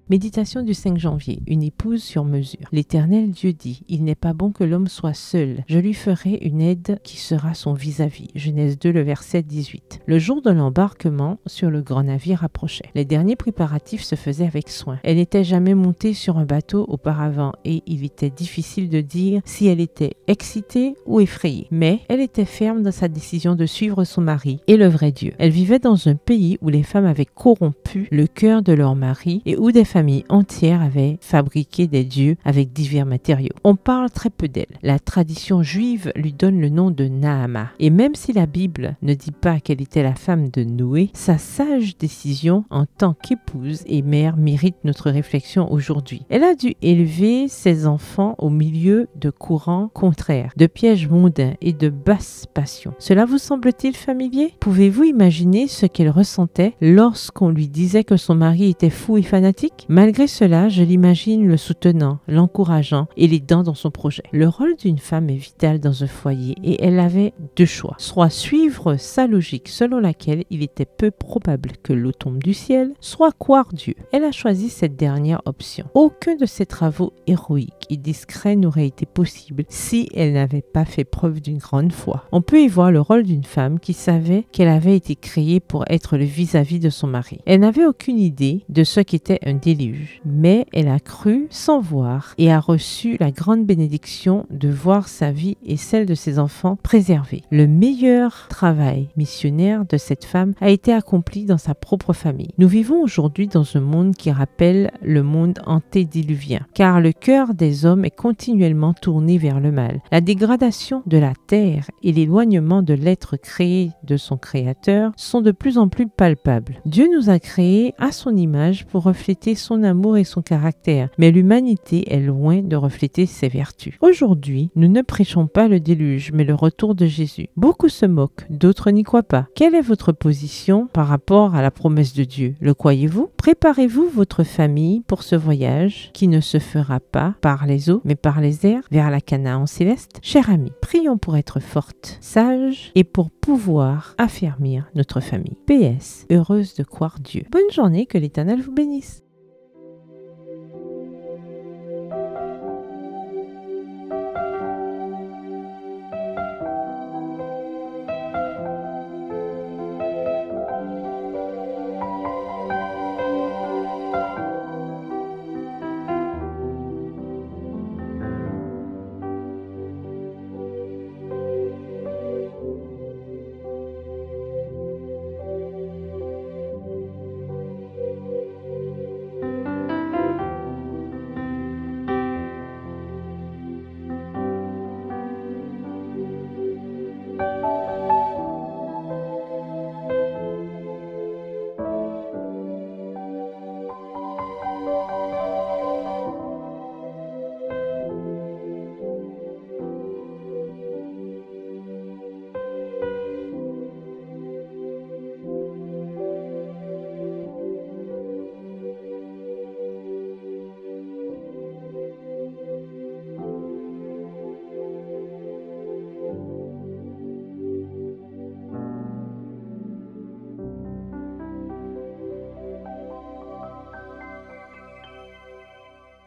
Méditation du 5 janvier, une épouse sur mesure. L'Éternel Dieu dit, il n'est pas bon que l'homme soit seul. Je lui ferai une aide qui sera son vis-à-vis. Genèse 2, le verset 18. Le jour de l'embarquement sur le grand navire approchait. Les derniers préparatifs se faisaient avec soin. Elle n'était jamais montée sur un bateau auparavant et il était difficile de dire si elle était excitée ou effrayée. Mais elle était ferme dans sa décision de suivre son mari et le vrai Dieu. Elle vivait dans un pays où les femmes avaient corrompu le cœur de leur mari et où des familles entières avaient fabriqué des dieux avec divers matériaux. On parle très peu d'elle. La tradition juive lui donne le nom de Naama. Et même si la Bible ne dit pas qu'elle était la femme de Noé, sa sage décision en tant qu'épouse et mère mérite notre réflexion aujourd'hui. Elle a dû élever ses enfants au milieu de courants contraires, de pièges mondains et de basses passions. Cela vous semble-t-il familier? Pouvez-vous imaginer ce qu'elle ressentait lorsqu'on lui disait que son mari était fou et fanatique? Malgré cela, je l'imagine le soutenant, l'encourageant et l'aidant dans son projet. Le rôle d'une femme est vital dans un foyer et elle avait deux choix. Soit suivre sa logique selon laquelle il était peu probable que l'eau tombe du ciel, soit croire Dieu. Elle a choisi cette dernière option. Aucun de ses travaux héroïques et discrets n'aurait été possible si elle n'avait pas fait preuve d'une grande foi. On peut y voir le rôle d'une femme qui savait qu'elle avait été créée pour être le vis-à-vis de son mari. Elle n'avait aucune idée de ce qu'était un déluge, mais elle a cru sans voir et a reçu la grande bénédiction de voir sa vie et celle de ses enfants préservées. Le meilleur travail missionnaire de cette femme a été accompli dans sa propre famille. Nous vivons aujourd'hui dans un monde qui rappelle le monde antédiluvien, car le cœur des hommes est continuellement tourné vers le mal. La dégradation de la terre et l'éloignement de l'être créé de son créateur sont de plus en plus palpables. Dieu nous a créés à son image pour refléter son amour et son caractère, mais l'humanité est loin de refléter ses vertus. Aujourd'hui, nous ne prêchons pas le déluge, mais le retour de Jésus. Beaucoup se moquent, d'autres n'y croient pas. Quelle est votre position par rapport à la promesse de Dieu? Le croyez-vous? Préparez-vous votre famille pour ce voyage qui ne se fera pas par les eaux, mais par les airs vers la Canaan céleste? Chers amis, prions pour être fortes, sages et pour pouvoir affermir notre famille. PS, heureuse de croire Dieu. Bonne journée, que l'Éternel vous bénisse.